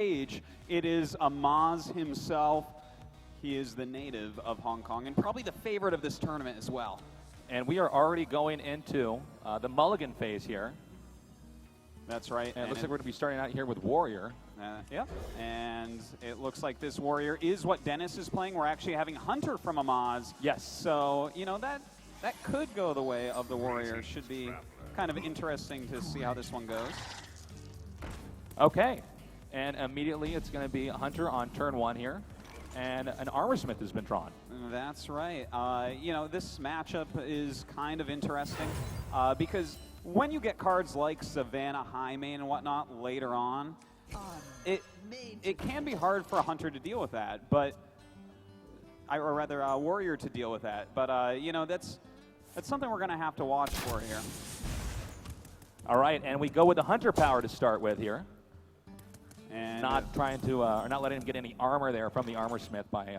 stage, it is Amaz himself. He is the native of Hong Kong and probably the favorite of this tournament as well. And we are already going into the mulligan phase here. That's right. And it looks like we're going to be starting out here with Warrior. Yep. And it looks like this Warrior is what Dennis is playing. We're actually having Hunter from Amaz. Yes. So, you know, that could go the way of the Warrior. Should be kind of interesting to see how this one goes. Okay. And immediately it's going to be Hunter on turn one here. And an Armor Smith has been drawn. That's right. You know, this matchup is kind of interesting because when you get cards like Savannah High Main and whatnot later on, it can be hard for a Hunter to deal with that, but or rather a Warrior to deal with that. But you know, that's something we're going to have to watch for here. All right, and we go with the Hunter power to start with here. And not trying to, or not letting him get any armor there from the Armor Smith by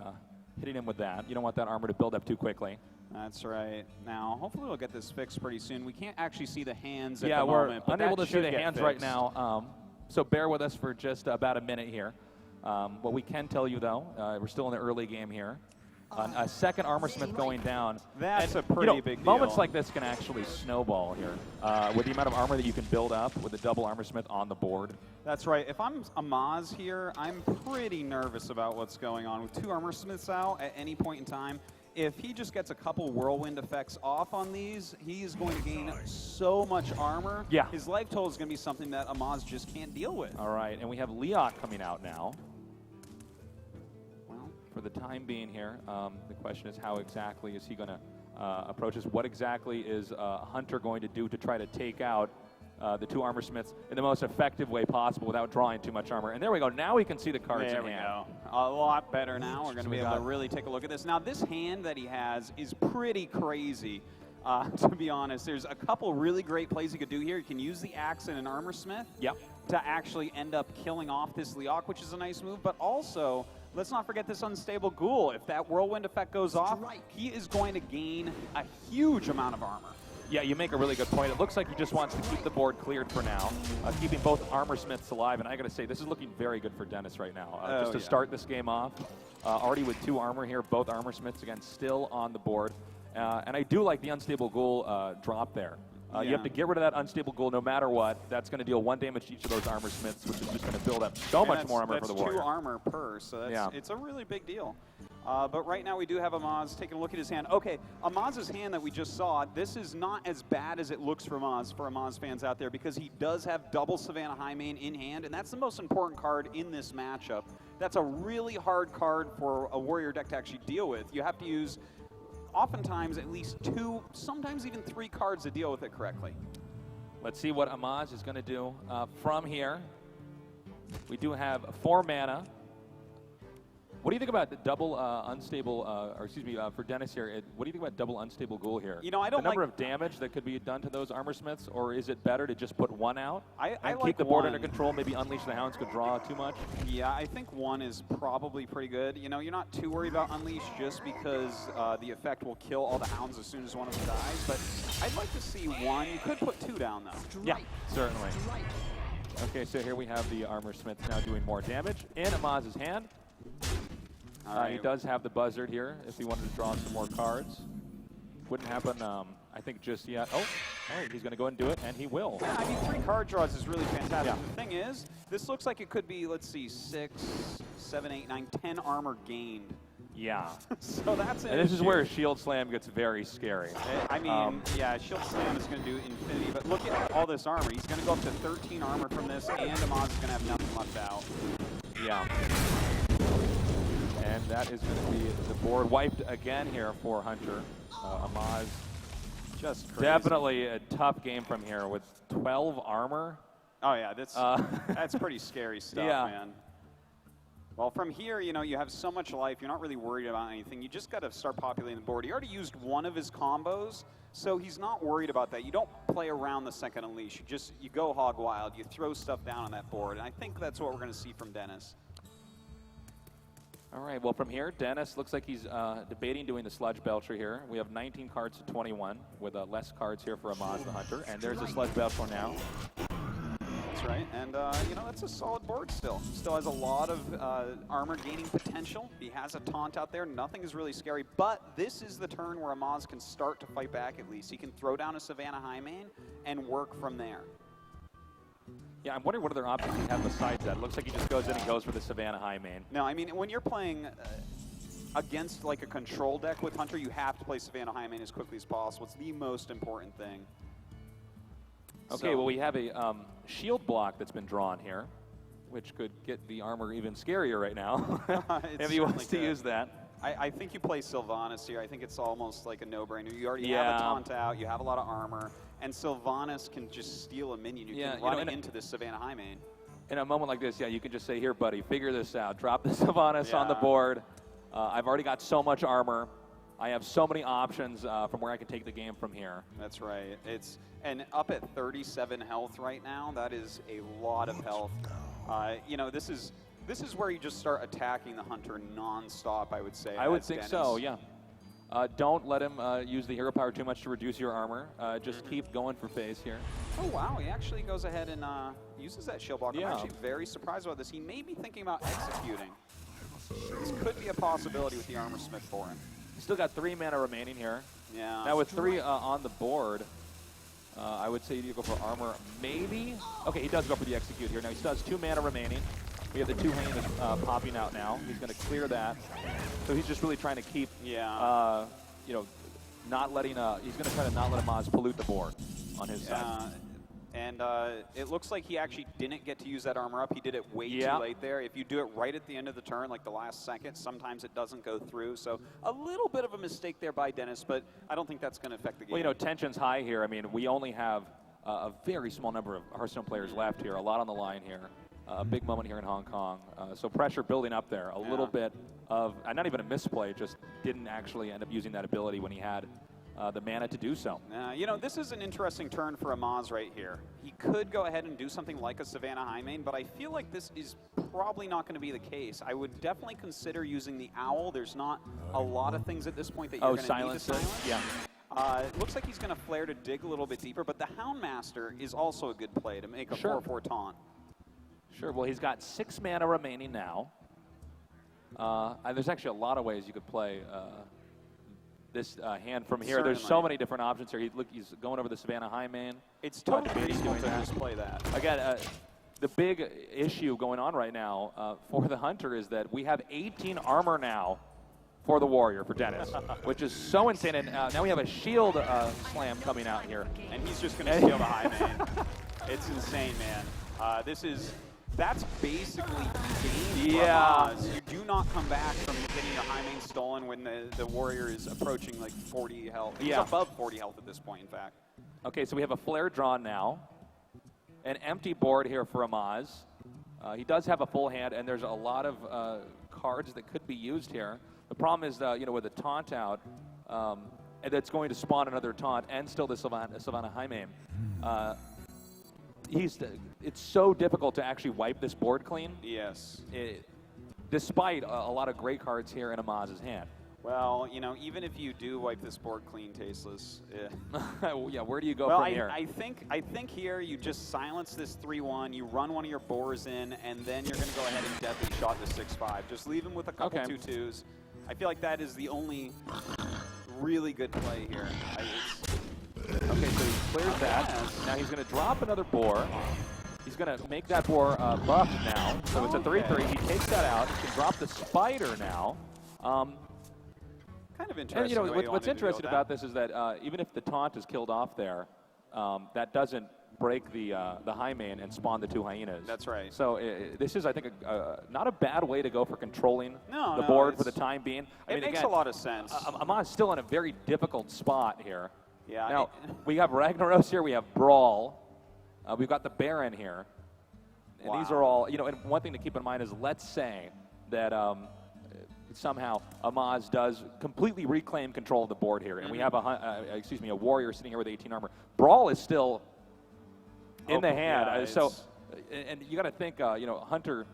hitting him with that. You don't want that armor to build up too quickly. That's right. Now, hopefully we'll get this fixed pretty soon. We can't actually see the hands at the moment. We're unable to see the hands fixed right now, so bear with us for just about a minute here. What we can tell you, though, we're still in the early game here. A second Armor Smith going down. That's a pretty big deal. Moments like this can actually snowball here. With the amount of armor that you can build up with a double Armor Smith on the board. That's right. If I'm Amaz here, I'm pretty nervous about what's going on. With two Armor Smiths out at any point in time, if he just gets a couple whirlwind effects off on these, he's going to gain so much armor. Yeah. His life total is going to be something that Amaz just can't deal with. All right, and we have Leok coming out now. For the time being here, the question is how exactly is he going to approach this? What exactly is Hunter going to do to try to take out the two Armor Smiths in the most effective way possible without drawing too much armor? And there we go. Now we can see the cards there in we hand. go. A lot better now. We're going to be able to really take a look at this. Now, this hand that he has is pretty crazy, to be honest. There's a couple really great plays he could do here. He can use the axe and an Armor Smith to actually end up killing off this Leok, which is a nice move, but also let's not forget this Unstable Ghoul. If that whirlwind effect goes off, he is going to gain a huge amount of armor. Yeah, you make a really good point. It looks like he just wants to keep the board cleared for now, keeping both Armor Smiths alive. And I got to say, this is looking very good for Dennis right now. Just to start this game off, already with two armor here, both Armor Smiths, again, still on the board. And I do like the Unstable Ghoul drop there. You have to get rid of that Unstable Ghoul no matter what. That's going to deal 1 damage to each of those Armor Smiths, which is just going to build up so much more armor for the Warrior. That's 2 armor per, so it's a really big deal. But right now we do have Amaz taking a look at his hand. Okay, Amaz's hand that we just saw, this is not as bad as it looks for Amaz fans out there, because he does have double Savannah High Main in hand, and that's the most important card in this matchup. That's a really hard card for a Warrior deck to actually deal with. You have to use oftentimes at least 2, sometimes even 3 cards to deal with it correctly. Let's see what Amaz is going to do from here. We do have 4 mana. What do you think about the double unstable, or excuse me, for Dennis here, what do you think about double Unstable Ghoul here? You know, I don't the number of damage that could be done to those Armor Smiths, or is it better to just put 1 out I and like keep the board 1. under control, maybe Unleash the Hounds could draw too much? Yeah, I think 1 is probably pretty good. You know, you're not too worried about Unleash just because the effect will kill all the Hounds as soon as one of them dies, but I'd like to see 1. You could put 2 down, though. Yeah, certainly. Okay, so here we have the Armor Smiths now doing more damage in Amaz's hand. He does have the Buzzard here if he wanted to draw some more cards. Wouldn't happen, I think, just yet. Oh, all right, he's going to go and do it, and he will. Yeah, I mean, 3 card draws is really fantastic. The thing is, this looks like it could be, let's see, 6, 7, 8, 9, 10 armor gained. Yeah. So that's it. And this is where Shield Slam gets very scary. I mean, yeah, Shield Slam is going to do infinity, but look at all this armor. He's going to go up to 13 armor from this, and Amaz is going to have nothing left out. Yeah. And that is going to be the board wiped again here for Hunter. Amaz, just crazy. Definitely a tough game from here with 12 armor. Oh, yeah, that's pretty scary stuff, man. Well, from here, you know, you have so much life. You're not really worried about anything. You just got to start populating the board. He already used 1 of his combos, so he's not worried about that. You don't play around the second Unleash. You go hog wild. You throw stuff down on that board, and I think that's what we're going to see from Dennis. All right, well, from here, Dennis looks like he's debating doing the Sludge Belcher here. We have 19 cards to 21 with less cards here for Amaz the Hunter. And there's a Sludge Belcher now. That's right, and you know, that's a solid board still. Still has a lot of armor gaining potential. He has a taunt out there. Nothing is really scary, but this is the turn where Amaz can start to fight back at least. He can throw down a Savannah high main and work from there. Yeah, I'm wondering what other options he has besides that. It looks like he just goes in and goes for the Savannah high main. No, I mean, when you're playing against like a control deck with Hunter, you have to play Savannah high main as quickly as possible. It's the most important thing. Okay, well, we have a shield block that's been drawn here, which could get the armor even scarier right now, if he wants to use that. I think you play Sylvanas here. I think it's almost like a no-brainer. You already have a taunt out, you have a lot of armor, and Sylvanas can just steal a minion. You can run it into this Savannah high main. In a moment like this, you can just say, here, buddy, figure this out. Drop the Sylvanas on the board. I've already got so much armor. I have so many options from where I can take the game from here. That's right. And up at 37 health right now, that is a lot of health. You know, this is where you just start attacking the Hunter non-stop, I would say. I would think so, yeah. Don't let him use the hero power too much to reduce your armor. Just keep going for phase here. Oh, wow. He actually goes ahead and uses that shield block. I'm actually very surprised about this. He may be thinking about executing. This could be a possibility with the Armor Smith for him. He's still got 3 mana remaining here. Yeah. Now with 3 on the board, I would say you go for armor, maybe. Okay, he does go for the execute here. Now he still has 2 mana remaining. We have the 2 hyenas popping out now. He's going to clear that. So he's just really trying to keep, you know, not letting, he's going to try to not let Amaz pollute the board on his side. And it looks like he actually didn't get to use that armor up. He did it way too late there. If you do it right at the end of the turn, like the last second, sometimes it doesn't go through. So a little bit of a mistake there by Dennis, but I don't think that's going to affect the game. Well, you know, tension's high here. I mean, we only have a very small number of Hearthstone players left here, a lot on the line here. A big moment here in Hong Kong. So pressure building up there. A little bit of, not even a misplay, just didn't actually end up using that ability when he had the mana to do so. You know, this is an interesting turn for Amaz right here. He could go ahead and do something like a Savannah high main, but I feel like this is probably not going to be the case. I would definitely consider using the Owl. There's not a lot of things at this point that you're going to need to silence. Yeah. It looks like he's going to flare to dig a little bit deeper, but the Houndmaster is also a good play to make a 4/4 taunt. Sure, well, he's got 6 mana remaining now. And there's actually a lot of ways you could play this hand from here. Certainly. There's so many different options here. He's going over the Savannah high main. It's totally reasonable to just play that. Again, the big issue going on right now for the Hunter is that we have 18 armor now for the Warrior, for Dennis, which is so insane. And now we have a shield slam coming out here. And he's just going to steal the high main. It's insane, man. That's basically game for Amaz. You do not come back from getting your high main stolen when the Warrior is approaching like 40 health. He's above 40 health at this point, in fact. Okay, so we have a flare drawn now. An empty board here for Amaz. He does have a full hand, and there's a lot of cards that could be used here. The problem is, you know, with a taunt out, and that's going to spawn another taunt and still the Savannah high main. It's so difficult to actually wipe this board clean. Yes. Despite a lot of great cards here in Amaz's hand. Well, you know, even if you do wipe this board clean, Tasteless. Yeah, where do you go from here? I think here you just silence this 3/1, you run one of your boars in, and then you're going to go ahead and deadly shot the 6/5. Just leave him with a couple 2/2s. I feel like that is the only really good play here. Okay, so he clears that. Now he's going to drop another boar. He's going to make that boar buff now. So it's a 3/3. He takes that out. He can drop the spider now. Kind of interesting. And, you know, what's interesting about this is that even if the taunt is killed off there, that doesn't break the high main and spawn the 2 hyenas. That's right. So this is, I think, not a bad way to go for controlling the board for the time being. It makes a lot of sense. Amaz still in a very difficult spot here. Yeah. Now, we have Ragnaros here. We have Brawl. We've got the Baron here. And these are all, you know, and one thing to keep in mind is, let's say that somehow Amaz does completely reclaim control of the board here, and we have a Warrior sitting here with 18 armor. Brawl is still in the hand. And you got to think, you know, Hunter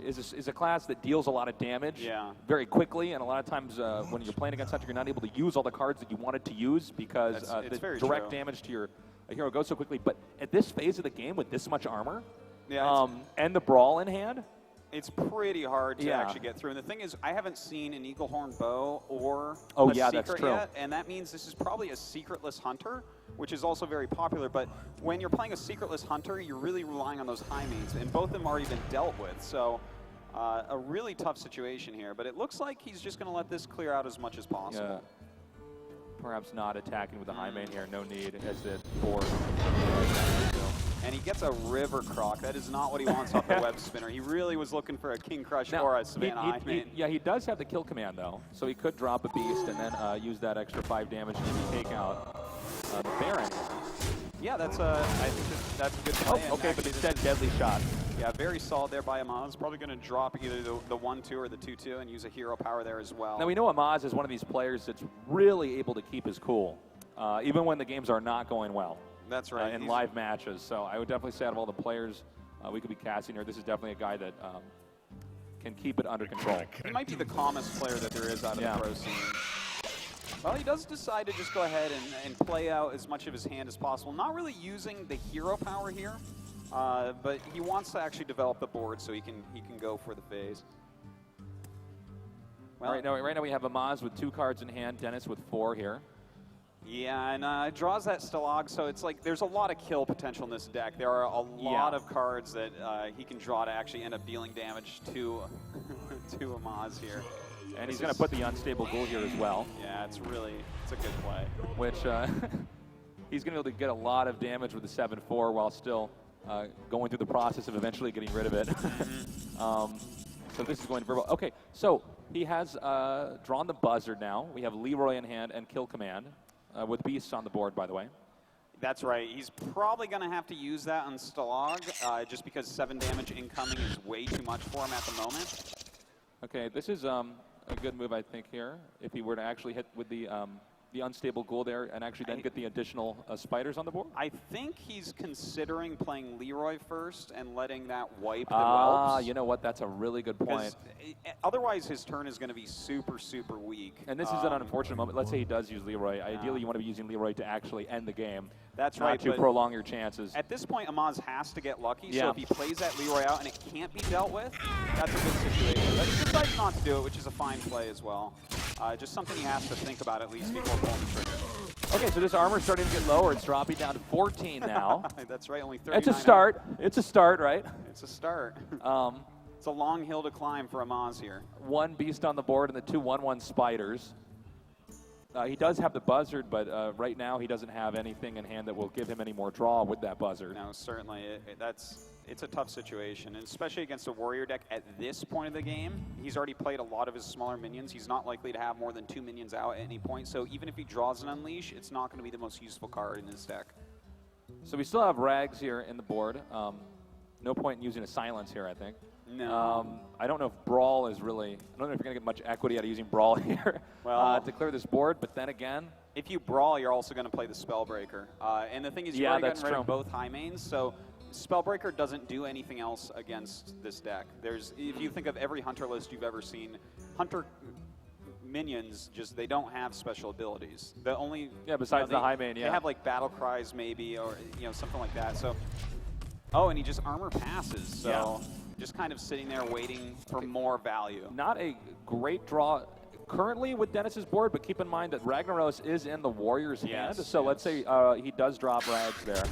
is a class that deals a lot of damage very quickly, and a lot of times when you're playing against Hunter, you're not able to use all the cards that you wanted to use because the direct damage to your a hero go so quickly. But at this phase of the game with this much armor, yeah, and the brawl in hand, it's pretty hard to actually get through. And the thing is, I haven't seen an Eagle Horn bow or a secret that's true. yet, and that means this is probably a secretless hunter, which is also very popular. But when you're playing a secretless hunter, you're really relying on those high mains, and both of them already been dealt with. So a really tough situation here. But it looks like he's just going to let this clear out as much as possible. Yeah. Perhaps not attacking with the high main here. No need as it board. And he gets a river croc. That is not what he wants off the web spinner. He really was looking for a king crush or a Savannah high main. He does have the kill command though, so he could drop a beast and then use that extra 5 damage to maybe take out the Baron. Yeah, that's I think that's a good play. Oh, okay, but instead deadly shot. Yeah, very solid there by Amaz. Probably going to drop either the 1-2 or the 2-2 and use a hero power there as well. Now we know Amaz is one of these players that's really able to keep his cool, even when the games are not going well. That's right. In live matches. So I would definitely say out of all the players we could be casting here, this is definitely a guy that can keep it under control. He might be the calmest player that there is out of the pro scene. Well, he does decide to just go ahead and play out as much of his hand as possible. Not really using the hero power here, but he wants to actually develop the board so he can go for the phase. Well, right now we have Amaz with 2 cards in hand, Dennis with 4 here. Yeah, and draws that Stalag, so it's like there's a lot of kill potential in this deck. There are a lot of cards that he can draw to actually end up dealing damage to to Amaz here. And he's going to put the unstable ghoul here as well. Yeah, it's a good play. Which he's going to be able to get a lot of damage with the 7-4 while still going through the process of eventually getting rid of it. So this is going to be well. Okay, so he has drawn the buzzard now. We have Leroy in hand and kill command with beasts on the board, by the way. That's right. He's probably going to have to use that on Stalag just because 7 damage incoming is way too much for him at the moment. Okay, this is a good move, I think, here. If he were to actually hit with the unstable ghoul there and actually then get the additional spiders on the board? I think he's considering playing Leroy first and letting that wipe the whelps. You know what? That's a really good point. Otherwise, his turn is going to be super, super weak. And this is an unfortunate moment. Let's say he does use Leroy. Ideally, you want to be using Leroy to actually end the game. That's not right. to prolong your chances. At this point, Amaz has to get lucky. So if he plays that Leroy out and it can't be dealt with, that's a good situation. But he decides not to do it, which is a fine play as well. Just something he has to think about at least before pulling the trigger. Okay, so this armor's starting to get lower. It's dropping down to 14 now. That's right, only 39. It's a start. It's a start, right? It's a start. It's a long hill to climb for Amaz here. 1 beast on the board and the 2 1/1 spiders. He does have the buzzard, but right now he doesn't have anything in hand that will give him any more draw with that buzzard. No, certainly. It's a tough situation, and especially against a warrior deck at this point of the game. He's already played a lot of his smaller minions. He's not likely to have more than 2 minions out at any point, so even if he draws an Unleash, it's not going to be the most useful card in his deck. So we still have Rags here in the board. No point in using a silence here, I think. No. I don't know if Brawl is really, I don't know if you're going to get much equity out of using Brawl here to clear this board, but then again. If you Brawl, you're also going to play the Spellbreaker. And the thing is, you're already getting rid of both high mains, so Spellbreaker doesn't do anything else against this deck. If you think of every Hunter list you've ever seen, Hunter minions they don't have special abilities. The only besides the high main, they have like battle cries maybe, or something like that. So and he just armor passes. So just kind of sitting there waiting for more value. Not a great draw currently with Dennis's board, but keep in mind that Ragnaros is in the Warrior's hand. So let's say he does drop Rags there.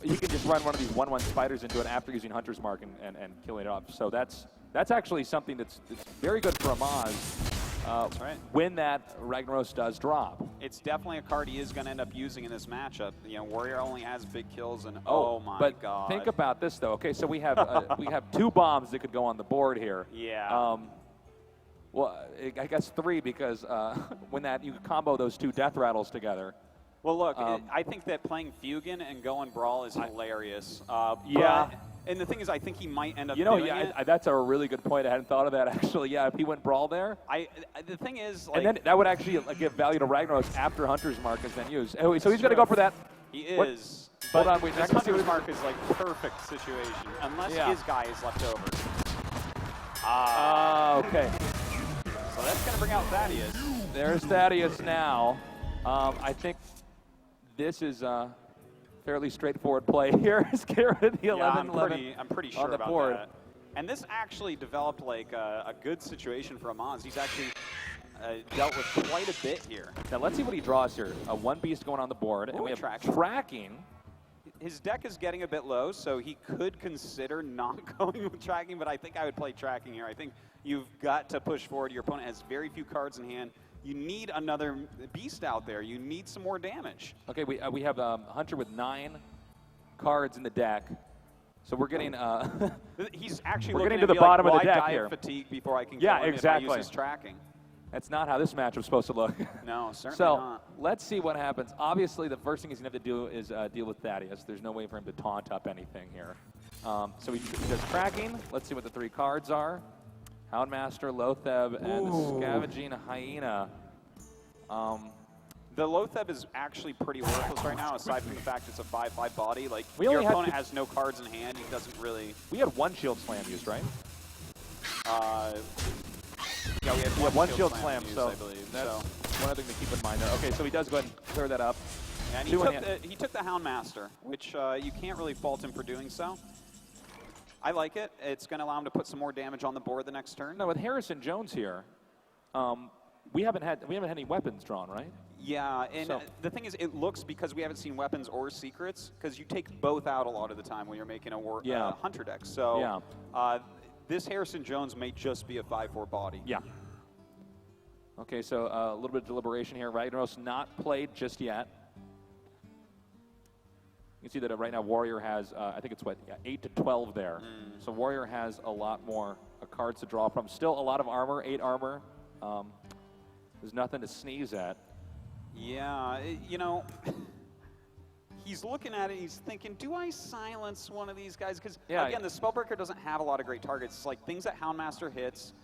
He can just run one of these 1/1 spiders into it after using Hunter's Mark and killing it up. So that's actually something that's very good for Amaz. That's right. When that Ragnaros does drop. It's definitely a card he is going to end up using in this matchup. Warrior only has big kills, and oh my god. Think about this though. Okay, so we have we have 2 bombs that could go on the board here. Yeah. Well, I guess 3 because when you combo those 2 death rattles together. Well, look, I think that playing Fugan and going Brawl is hilarious. And the thing is, I think he might end up doing it. That's a really good point. I hadn't thought of that, actually. Yeah, if he went Brawl there. The thing is, and then that would actually give value to Ragnaros after Hunter's Mark is then used. Oh, so he's going to go for that. He is. Hold on, wait. This Hunter's Mark is like perfect situation, unless his guy is left over. Okay. So that's going to bring out Thaddeus. There's Thaddeus now. I think this is fairly straightforward play here. Is get rid of the 11, I'm pretty sure on the about board. that. And this actually developed like a good situation for Amaz. He's actually dealt with quite a bit here. Now let's see what he draws here. One beast going on the board, and we have tracking. His deck is getting a bit low, so he could consider not going with tracking, but I think I would play tracking here. I think you've got to push forward. Your opponent has very few cards in hand. You need another beast out there. You need some more damage. Okay, we have Hunter with 9 cards in the deck. So we're getting. He's actually we're looking getting to the bottom like, of the deck die here. Of fatigue before I can yeah, kill him exactly. if I use his tracking. That's not how this match was supposed to look. No, certainly so, not. let's see what happens. Obviously, the first thing he's going to have to do is deal with Thaddeus. There's no way for him to taunt up anything here. So he does tracking. Let's see what the 3 cards are. Houndmaster, Lotheb, and the Scavenging Hyena. The Lotheb is actually pretty worthless right now, aside from the fact it's a 5/5 body. Like, your opponent has no cards in hand. He doesn't really... We had 1 shield slam used, right? Yeah, we had one shield slam, used, so I believe. That's one other thing to keep in mind there. Okay, so he does go ahead and clear that up. And he took the Houndmaster, which you can't really fault him for doing so. I like it. It's going to allow him to put some more damage on the board the next turn. Now with Harrison Jones here, we haven't had any weapons drawn, right? Yeah, and the thing is, it looks, because we haven't seen weapons or secrets, because you take both out a lot of the time when you're making a Hunter deck. So this Harrison Jones may just be a 5/4 body. Yeah. Okay, so a little bit of deliberation here. Ragnaros not played just yet. You can see that right now Warrior has, I think it's 8 to 12 there. So Warrior has a lot more cards to draw from. Still a lot of armor, 8 armor. There's nothing to sneeze at. Yeah, you know, he's looking at it, he's thinking, do I silence one of these guys? Because, again, the Spellbreaker doesn't have a lot of great targets. It's like things that Houndmaster hits,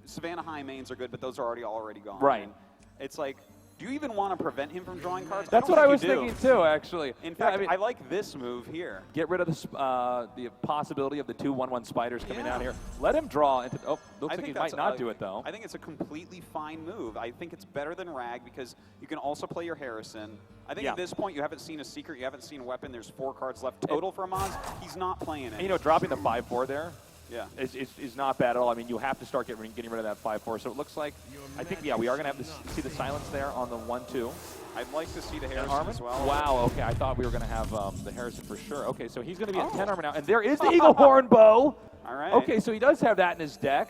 Savannah High mains are good, but those are already gone. Right. And it's like, do you even want to prevent him from drawing cards? That's what I was thinking too, actually. In fact, I like this move here. Get rid of the possibility of the 2/1/1 spiders coming out here. Let him draw into. Oh, looks like he might not do it though. I think it's a completely fine move. I think it's better than Rag because you can also play your Harrison. I think at this point you haven't seen a secret, you haven't seen a weapon. There's 4 cards left total for Amaz. He's not playing it. And, you know, dropping the 5/4 there. Yeah, is not bad at all. I mean, you have to start getting rid of that 5/4. So it looks like, I think, we are going to have to see the silence there on the 1/2. I'd like to see the Harrison as well. Wow, okay, I thought we were going to have the Harrison for sure. Okay, so he's going to be at 10 armor now, and there is the Eagle Horn Bow. All right. Okay, so he does have that in his deck.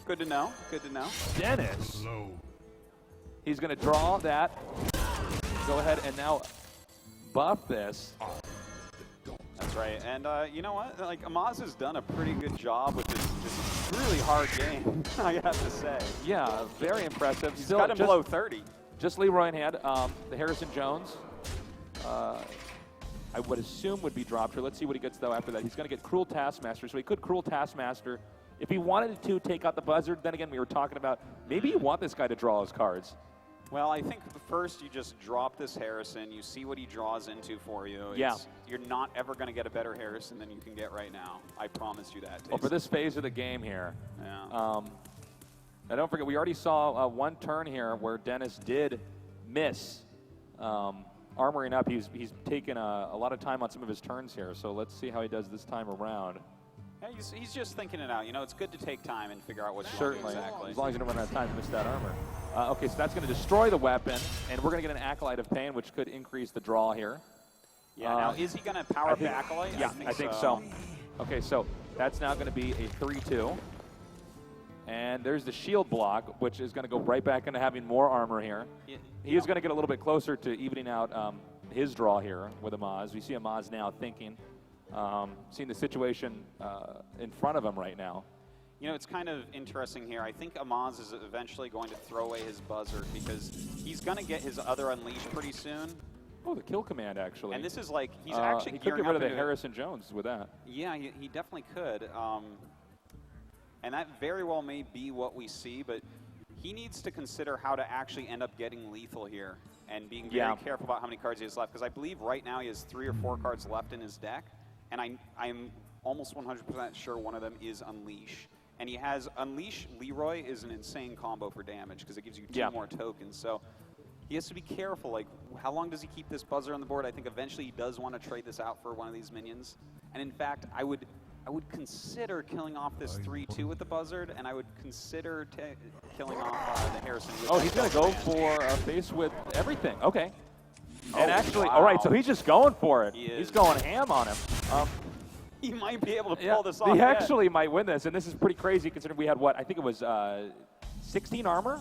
Good to know, good to know. Dennis. He's going to draw that. Go ahead and now buff this. That's right, and you know what? Like, Amaz has done a pretty good job with this really hard game, I have to say. Yeah, very impressive. He's got him below 30. Just Leroy in hand. The Harrison Jones, I would assume would be dropped here. Let's see what he gets, though, after that. He's going to get Cruel Taskmaster, so he could Cruel Taskmaster. If he wanted to take out the Buzzard, then again, we were talking about maybe you want this guy to draw his cards. Well, I think first you just drop this Harrison. You see what he draws into for you. You're not ever going to get a better Harrison than you can get right now. I promise you that. Well, for this phase of the game here. Yeah. Now, don't forget, we already saw one turn here where Dennis did miss armoring up. He's taken a lot of time on some of his turns here. So let's see how he does this time around. Yeah, he's just thinking it out. You know, it's good to take time and figure out what you Certainly. want exactly. As long as you don't run out of time to miss that armor. Okay, so that's going to destroy the weapon, and we're going to get an Acolyte of Pain, which could increase the draw here. Yeah, now is he going to power up the Acolyte? Yeah, I think so. Okay, so that's now going to be a 3/2. And there's the shield block, which is going to go right back into having more armor here. He is going to get a little bit closer to evening out his draw here with Amaz. We see Amaz now thinking, seeing the situation in front of him right now. You know, it's kind of interesting here. I think Amaz is eventually going to throw away his Buzzard because he's going to get his other Unleash pretty soon. Oh, the kill command, actually. And this is like, he's actually he could get rid of the Harrison Jones with that. Yeah, he definitely could. And that very well may be what we see, but he needs to consider how to actually end up getting lethal here and being very careful about how many cards he has left. Because I believe right now he has 3 or 4 cards left in his deck, and I'm almost 100% sure one of them is Unleash. And he has Unleash Leroy is an insane combo for damage because it gives you 2 more tokens. So He has to be careful. Like, how long does he keep this buzzer on the board? I think eventually he does want to trade this out for one of these minions. And in fact, I would consider killing off this 3-2 with the buzzard, and I would consider killing off the Harrison. Oh, he's going to go for a face with everything. Okay. And actually, wow. all right, so he's just going for it. He's going ham on him. He might be able to pull this off. He actually might win this, and this is pretty crazy considering we had, what, I think it was 16 armor?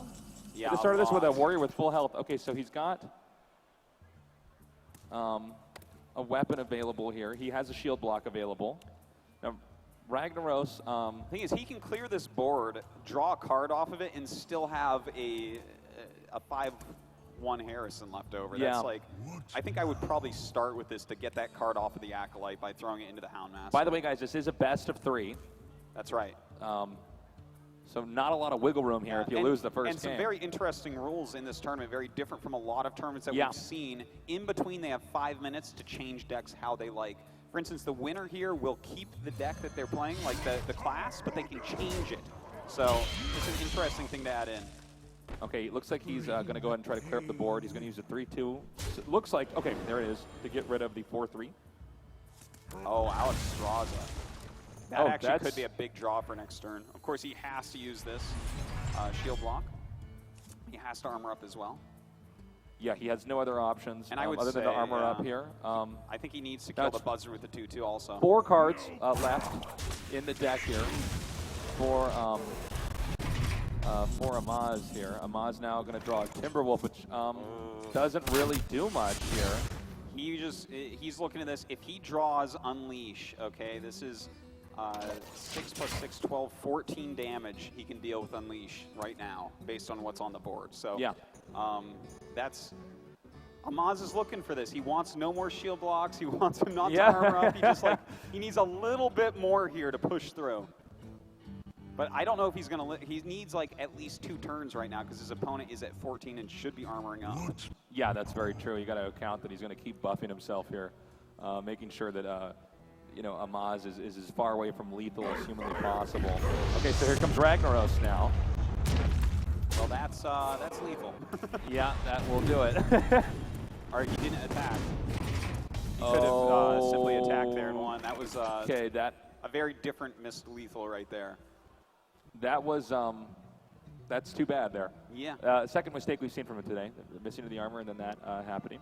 Yeah, at the start of this with a warrior with full health. Okay, so he's got a weapon available here. He has a shield block available. Now, Ragnaros. The thing is, he can clear this board, draw a card off of it, and still have a 5-1 Harrison left over. Yeah. That's like, I think I would probably start with this to get that card off of the Acolyte by throwing it into the Houndmaster. By the way, guys, this is a best of 3. That's right. So not a lot of wiggle room here if you lose the first game. And some very interesting rules in this tournament, very different from a lot of tournaments that we've seen. In between, they have 5 minutes to change decks how they like. For instance, the winner here will keep the deck that they're playing, like the class, but they can change it. So it's an interesting thing to add in. Okay, it looks like he's going to go ahead and try to clear up the board. He's going to use a 3-2. So it looks like, okay, there it is, to get rid of the 4-3. Oh, Alex Straza. That actually could be a big draw for next turn. Of course, he has to use this shield block. He has to armor up as well. Yeah, he has no other options and I would other than to armor up here. I think he needs to kill the buzzer with the 2-2 also. 4 cards left in the deck here for Amaz here. Amaz now going to draw a Timberwolf, which doesn't really do much here. He's looking at this. If he draws Unleash, okay, this is 6 + 6, 12, 14 damage he can deal with Unleash right now based on what's on the board. So yeah. Amaz is looking for this. He wants no more shield blocks. He wants him not to armor up. He needs a little bit more here to push through. But I don't know if he's going to. He needs like at least 2 turns right now because his opponent is at 14 and should be armoring up. Yeah, that's very true. You got to account that he's going to keep buffing himself here, making sure that Amaz is as far away from lethal as humanly possible. Okay, so here comes Ragnaros now. Well, that's lethal. Yeah, that will do it. All right, he didn't attack. He could have simply attacked there and won. That was okay. a very different missed lethal right there. That was that's too bad there. Yeah. Second mistake we've seen from him today, missing of the armor and then that happening.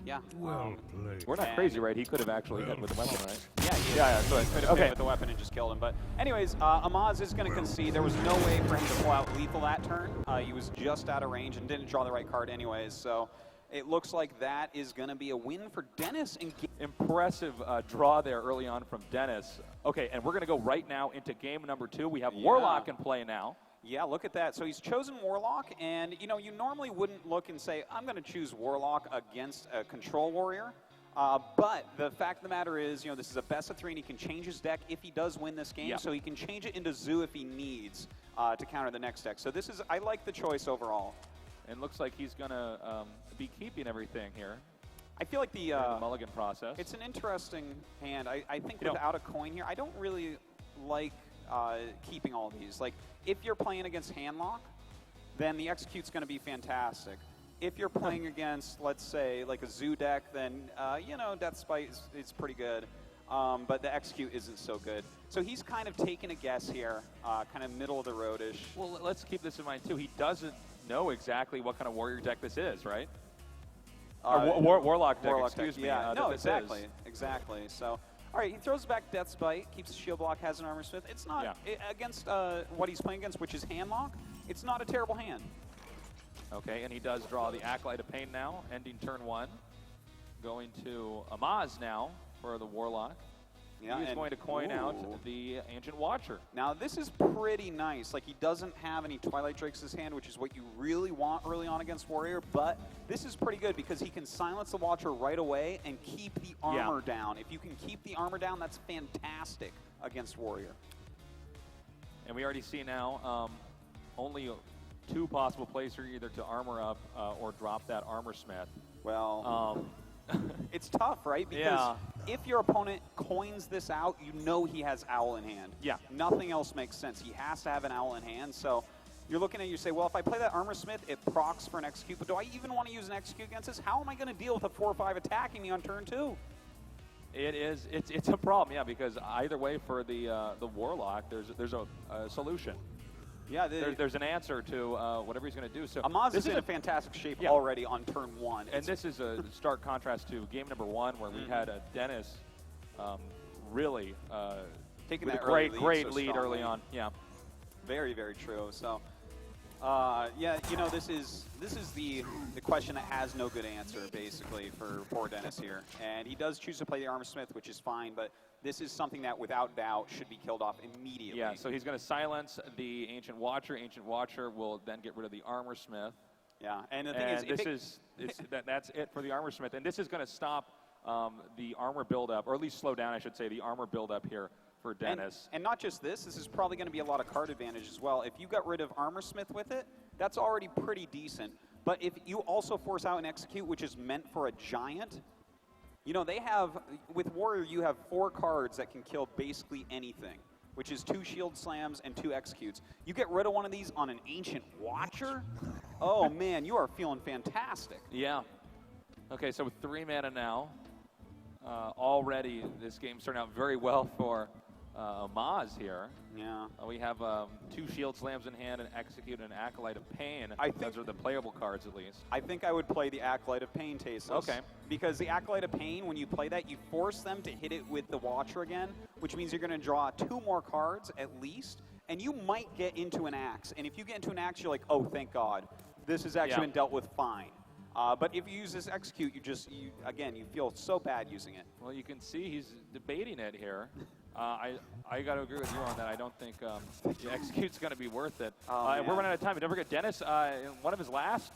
Yeah. Well played. We're not crazy, right? He could have actually hit with the weapon, right? Yeah, he so he could have hit with the weapon and just killed him. But anyways, Amaz is going to concede. There was no way for him to pull out lethal that turn. He was just out of range and didn't draw the right card anyways. So it looks like that is going to be a win for Dennis. Impressive draw there early on from Dennis. Okay, and we're going to go right now into game number 2. We have Warlock in play now. Yeah, look at that. So he's chosen Warlock, and you normally wouldn't look and say, I'm going to choose Warlock against a Control Warrior. But the fact of the matter is, this is a best of 3, and he can change his deck if he does win this game. So he can change it into Zoo if he needs to counter the next deck. So I like the choice overall. And looks like he's going to be keeping everything here. I feel like the mulligan process. It's an interesting hand. I think without a coin here, I don't really like keeping all these. Like, if you're playing against Handlock, then the Execute's going to be fantastic. If you're playing against, let's say, like a Zoo deck, then, Death Spite is pretty good. But the Execute isn't so good. So he's kind of taking a guess here, kind of middle of the road-ish. Well, let's keep this in mind, too. He doesn't know exactly what kind of Warrior deck this is, right? Warlock deck, excuse me. Yeah, no, exactly. So, all right, he throws back Death Spite, keeps shield block, has an Armor Smith. It's not, against what he's playing against, which is Handlock, it's not a terrible hand. Okay, and he does draw the Acolyte of Pain now, ending turn 1. Going to Amaz now for the Warlock. Yeah, he is going to coin out the Ancient Watcher. Now, this is pretty nice. Like, he doesn't have any Twilight Drakes in his hand, which is what you really want early on against Warrior, but this is pretty good because he can silence the Watcher right away and keep the armor down. If you can keep the armor down, that's fantastic against Warrior. And we already see now only 2 possible plays here, either to armor up or drop that Armor Smith. Well, it's tough, right? Because if your opponent coins this out, you know he has Owl in hand. Yeah. Nothing else makes sense. He has to have an Owl in hand. So you're looking at you say, well, if I play that Armor Smith, it procs for an execute, but do I even want to use an execute against this? How am I going to deal with a 4-5 attacking me on turn 2? It's a problem, yeah, because either way for the Warlock, there's a solution. Yeah, there's an answer to whatever he's going to do. So Amaz is in a fantastic shape already on turn 1. And this is a stark contrast to game number 1, where we had Dennis really taking with that a great lead strongly. early on. Yeah, very, very true. So, yeah, you know, this is the question that has no good answer, basically, for poor Dennis here. And he does choose to play the Armor Smith, which is fine, but this is something that, without doubt, should be killed off immediately. Yeah, so he's going to silence the Ancient Watcher. Ancient Watcher will then get rid of the Armor Smith. Yeah, and the thing is, that's it for the Armor Smith. And this is going to stop the armor buildup, or at least slow down, I should say, the armor buildup here for Dennis. And not just this is probably going to be a lot of card advantage as well. If you got rid of Armor Smith with it, that's already pretty decent. But if you also force out an execute, which is meant for a giant, you know, they have, with Warrior, you have 4 cards that can kill basically anything, which is 2 shield slams and 2 executes. You get rid of one of these on an Ancient Watcher, oh man, you are feeling fantastic. Yeah. Okay, so with 3 mana now, already this game's turned out very well for Amaz here. Yeah. We have 2 shield slams in hand, an execute, and an Acolyte of Pain. Those are the playable cards, at least. I think I would play the Acolyte of Pain, Tasteless. Okay. Because the Acolyte of Pain, when you play that, you force them to hit it with the Watcher again, which means you're going to draw 2 more cards at least, and you might get into an Axe. And if you get into an Axe, you're like, oh, thank God. This has actually been dealt with fine. But if you use this execute, again, you feel so bad using it. Well, you can see he's debating it here. I got to agree with you on that. I don't think the execute's going to be worth it. And we're running out of time. And don't forget, Dennis, in one of his last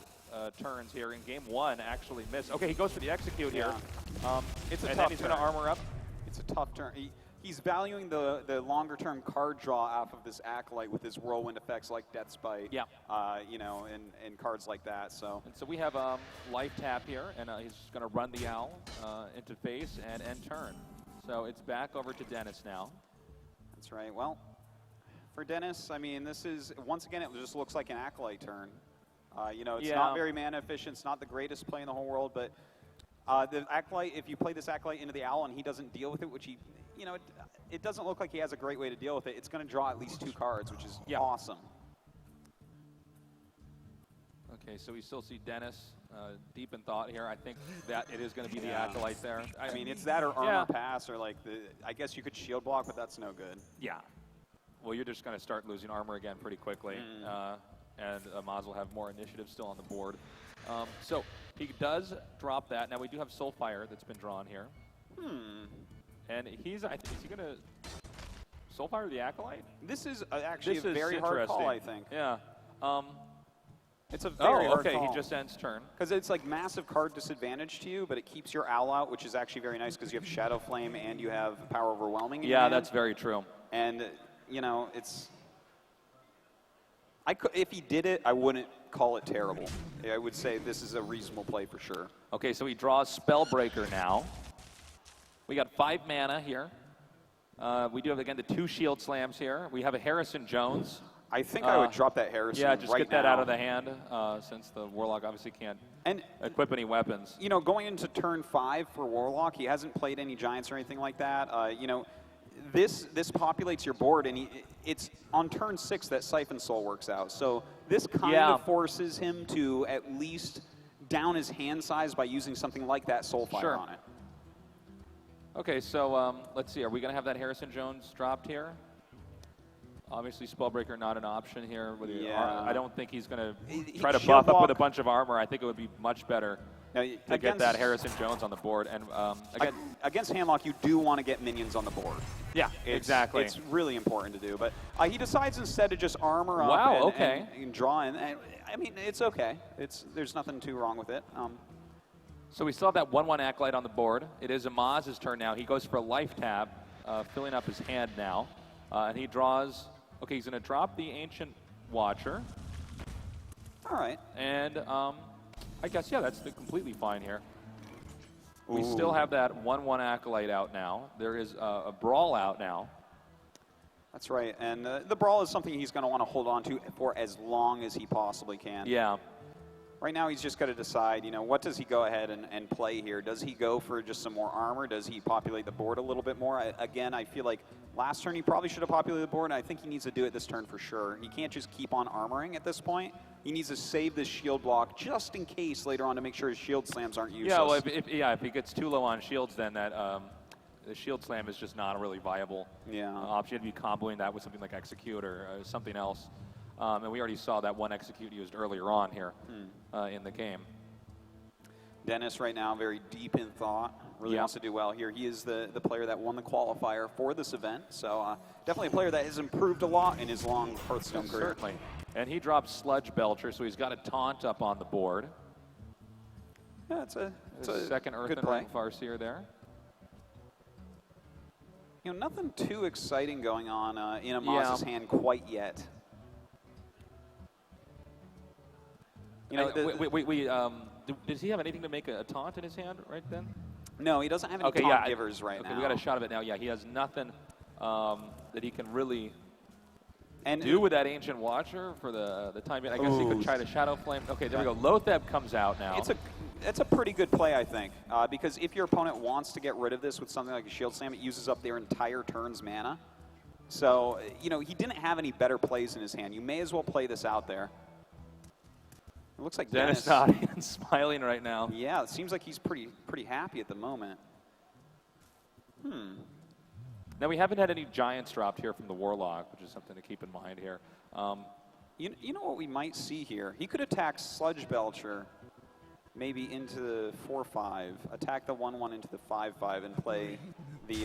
turns here in game 1, actually missed. Okay, he goes for the execute here. It's a and tough then he's going to armor up. It's a tough turn. He's valuing the longer-term card draw off of this Acolyte with his whirlwind effects like Death Spite, you know, and cards like that. So we have life tap here, and he's going to run the Owl into face and end turn. So it's back over to Dennis now. That's right. Well, for Dennis, I mean, this is, once again, it just looks like an Acolyte turn. You know, it's not very mana efficient. It's not the greatest play in the whole world, but the Acolyte, if you play this Acolyte into the Owl and he doesn't deal with it, which he, you know, it doesn't look like he has a great way to deal with it. It's going to draw at least 2 cards, which is awesome. Okay, so we still see Dennis deep in thought here. I think that it is going to be the Acolyte there. I mean, it's that or Armor Pass, or like I guess you could shield block, but that's no good. Yeah. Well, you're just going to start losing armor again pretty quickly, and Amaz will have more initiative still on the board. So he does drop that. Now we do have Soulfire that's been drawn here. And is he going to Soulfire the Acolyte? This is actually a very hard call, I think. Yeah. It's a very hard call. He just ends turn. Because it's like massive card disadvantage to you, but it keeps your Owl out, which is actually very nice because you have Shadow Flame and you have Power Overwhelming in your hand. That's very true. And, you know, it's... if he did it, I wouldn't call it terrible. I would say this is a reasonable play for sure. Okay, so he draws Spellbreaker now. We got 5 mana here. We do have, again, the 2 shield slams here. We have a Harrison Jones. I think I would drop that Harrison right now. Yeah, just get that out of the hand since the Warlock obviously can't equip any weapons. You know, going into turn 5 for Warlock, he hasn't played any Giants or anything like that. You know, this populates your board, and it's on turn 6 that Siphon Soul works out. So this kind of forces him to at least down his hand size by using something like that Soulfire on it. Okay, so let's see. Are we going to have that Harrison Jones dropped here? Obviously, Spellbreaker not an option here. I don't think he's going to try to buff up with a bunch of armor. I think it would be much better to get that Harrison Jones on the board. And again, against Handlock, you do want to get minions on the board. Yeah, exactly. It's really important to do. But he decides instead to just armor up and draw in. And, I mean, it's okay. There's nothing too wrong with it. So we still have that 1/1 Acolyte on the board. It is Amaz's turn now. He goes for a life tab, filling up his hand now. And he draws... Okay, he's going to drop the Ancient Watcher. All right. And I guess, that's completely fine here. We still have that 1/1 Acolyte out now. There is a Brawl out now. That's right, and the Brawl is something he's going to want to hold on to for as long as he possibly can. Yeah. Right now he's just got to decide, you know, what does he go ahead and play here? Does he go for just some more armor? Does he populate the board a little bit more? Again, I feel like last turn he probably should have populated the board, and I think he needs to do it this turn for sure. He can't just keep on armoring at this point. He needs to save this shield block just in case later on to make sure his shield slams aren't useless. Yeah, well, if he gets too low on shields, then that the shield slam is just not a really viable option. You'd be comboing that with something like Execute or something else. And we already saw that one Execute used earlier on here in the game. Dennis right now very deep in thought. Really wants to do well here. He is the player that won the qualifier for this event. So definitely a player that has improved a lot in his long Hearthstone career. Certainly. And he drops Sludge Belcher, so he's got a taunt up on the board. Yeah, it's a second Earthen Ring Farseer there. You know, nothing too exciting going on in Amaz's hand quite yet. You know, does he have anything to make a taunt in his hand right then? No, he doesn't have any taunt givers right now. Okay, we got a shot of it now. Yeah, he has nothing that he can really do with that Ancient Watcher for the time being. I guess he could try to Shadow Flame. Okay, there we go. Lotheb comes out now. It's a pretty good play, I think, because if your opponent wants to get rid of this with something like a Shield Slam, it uses up their entire turn's mana. So, you know, he didn't have any better plays in his hand. You may as well play this out there. It looks like Dennis nodding and smiling right now. Yeah, it seems like he's pretty happy at the moment. Now, we haven't had any Giants dropped here from the Warlock, which is something to keep in mind here. You know what we might see here? He could attack Sludge Belcher maybe into the 4/5, attack the 1/1 into the 5/5, and play the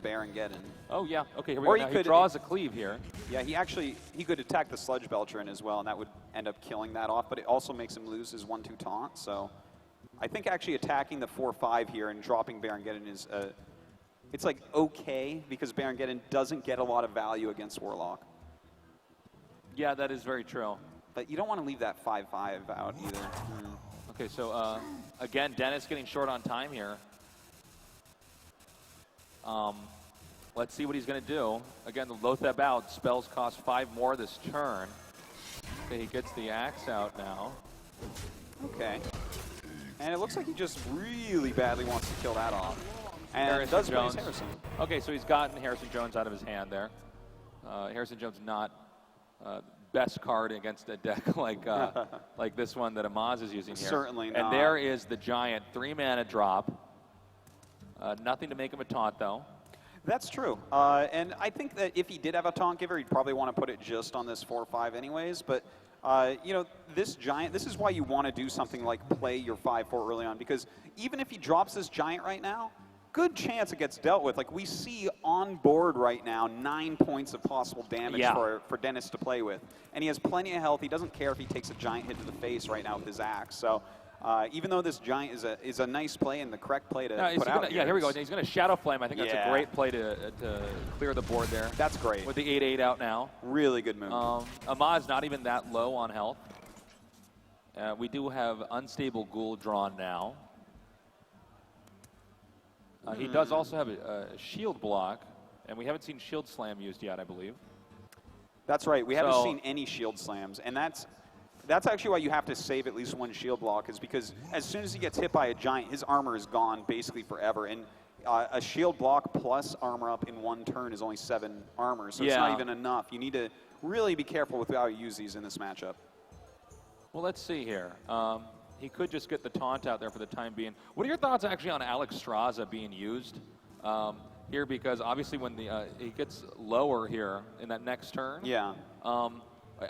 Barongeddon. Oh, yeah. Okay, here we go. Now he draws a cleave here. Yeah, he could attack the Sludge Belcher in as well, and that would end up killing that off, but it also makes him lose his 1/2 taunt. So I think actually attacking the 4/5 here and dropping Barongeddon is, it's like okay, because Barongeddon doesn't get a lot of value against Warlock. Yeah, that is very true. But you don't want to leave that 5/5 out either. Okay, so again, Dennis getting short on time here. Let's see what he's going to do. Again, the Lotheb out. Spells cost 5 more this turn. Okay, he gets the axe out now. Okay. And it looks like he just really badly wants to kill that off. And Harrison Jones. Harrison. Okay, so he's gotten Harrison Jones out of his hand there. Harrison Jones not best card against a deck like this one that Amaz is using here. Certainly not. And there is the Giant 3-mana drop. Nothing to make him a taunt, though. That's true. And I think that if he did have a taunt giver, he'd probably want to put it just on this 4/5 anyways. But, you know, this Giant, this is why you want to do something like play your 5/4 early on. Because even if he drops this Giant right now, good chance it gets dealt with. Like we see on board right now, 9 points of possible damage for Dennis to play with. And he has plenty of health. He doesn't care if he takes a Giant hit to the face right now with his axe. So even though this Giant is a nice play and the correct play to put out here. Yeah, here we go. He's going to Shadow Flame. I think that's a great play to clear the board there. That's great. With the 8/8 out now. Really good move. Amaz not even that low on health. We do have Unstable Ghoul drawn now. He does also have a shield block, and we haven't seen Shield Slam used yet, I believe. That's right. We haven't seen any Shield Slams, and that's actually why you have to save at least one shield block, is because as soon as he gets hit by a Giant, his armor is gone basically forever. And a shield block plus armor up in one turn is only 7 armor, so it's not even enough. You need to really be careful with how you use these in this matchup. Well, let's see here. He could just get the taunt out there for the time being. What are your thoughts actually on Alex Straza being used here? Because obviously when he gets lower here in that next turn. Yeah.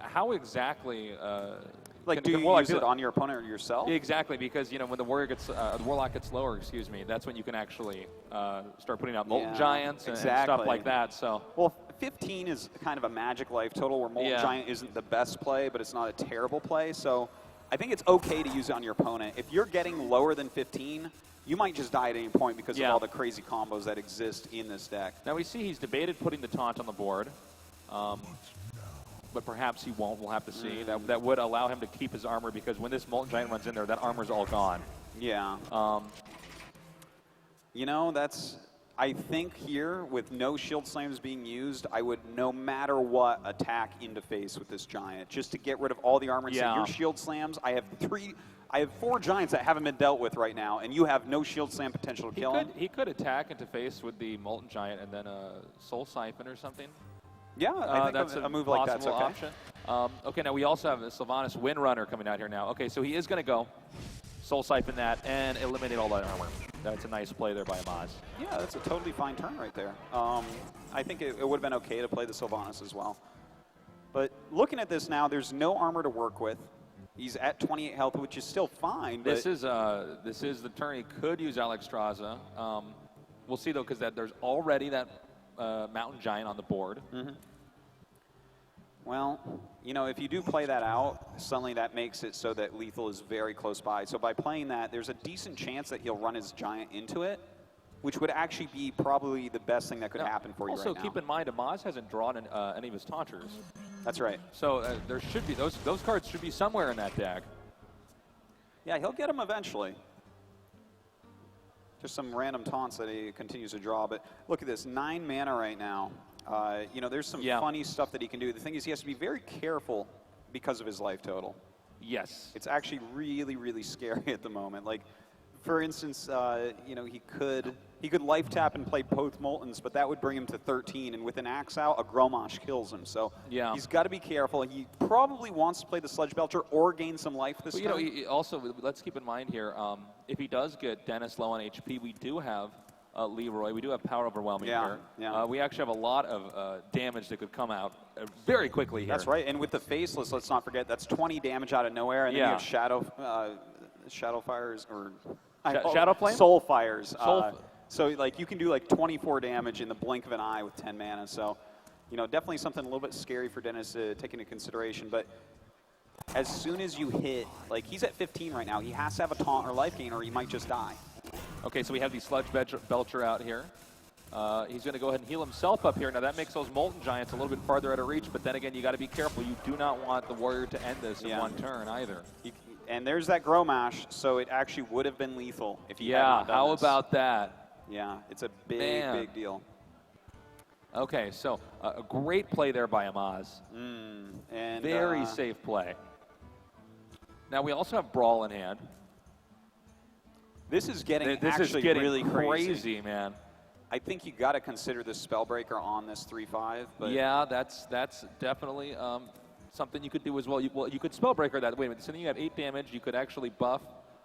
How exactly? Do you use it on your opponent or yourself? Exactly, because you know when the Warlock gets lower, excuse me, that's when you can actually start putting out Molten Giants and stuff like that. So. Well, 15 is kind of a Magic Life total where Molten Giant isn't the best play, but it's not a terrible play. So I think it's okay to use it on your opponent. If you're getting lower than 15, you might just die at any point because of all the crazy combos that exist in this deck. Now we see he's debated putting the taunt on the board, but perhaps he won't. We'll have to see. That would allow him to keep his armor, because when this Molten Giant runs in there, that armor's all gone. Yeah. You know, that's I think here, with no shield slams being used, I would, no matter what, attack into face with this giant, just to get rid of all the armor and say, your shield slams, I have 4 giants that haven't been dealt with right now, and you have no shield slam potential to kill him. He could attack into face with the Molten Giant and then a Soul Siphon or something. Yeah, I think that's a move like that's okay. Option. Okay, now we also have the Sylvanas Windrunner coming out here now. Okay, so he is going to go Soul Siphon that and eliminate all that armor. That's a nice play there by Amaz. Yeah, that's a totally fine turn right there. I think it would have been okay to play the Sylvanas as well. But looking at this now, there's no armor to work with. He's at 28 health, which is still fine. This is the turn he could use Alexstrasza. We'll see, though, because there's already that Mountain Giant on the board. Mm-hmm. Well, you know, if you do play that out, suddenly that makes it so that lethal is very close by. So by playing that, there's a decent chance that he'll run his Giant into it, which would actually be probably the best thing that could happen for you right now. Also, keep in mind, Amaz hasn't drawn any of his taunters. That's right. So there should be those cards should be somewhere in that deck. Yeah, he'll get them eventually. Just some random taunts that he continues to draw. But look at this, 9 mana right now. You know, there's some funny stuff that he can do. The thing is, he has to be very careful because of his life total. Yes. It's actually really, really scary at the moment. Like, for instance, you know, he could life tap and play both Moltens, but that would bring him to 13. And with an Axe out, a Gromosh kills him. So he's got to be careful. He probably wants to play the Sludge Belcher or gain some life this time. You know, also, let's keep in mind here, if he does get Dennis low on HP, we do have Leroy. We do have Power Overwhelming here. Yeah. We actually have a lot of damage that could come out very quickly here. That's right. And with the Faceless, let's not forget, that's 20 damage out of nowhere. And then you have Shadow Fires or Shadow Flame? Soul Fires. So like you can do like 24 damage in the blink of an eye with 10 mana. So, you know, definitely something a little bit scary for Dennis to take into consideration. But as soon as you hit, like he's at 15 right now, he has to have a taunt or life gain or he might just die. Okay, so we have the Sludge Belcher out here. He's going to go ahead and heal himself up here. Now that makes those Molten Giants a little bit farther out of reach, but then again, you got to be careful. You do not want the Warrior to end this in one turn either. And there's that Gromash, so it actually would have been lethal if he had not done this. About that? Yeah, it's a big deal. Okay, so a great play there by Amaz. And very safe play. Now we also have Brawl in hand. This is getting really crazy, man. I think you got to consider the Spellbreaker on this 3/5. But yeah, that's definitely something you could do as well. You could Spellbreaker that. Wait a minute. So then you have 8 damage. You could actually buff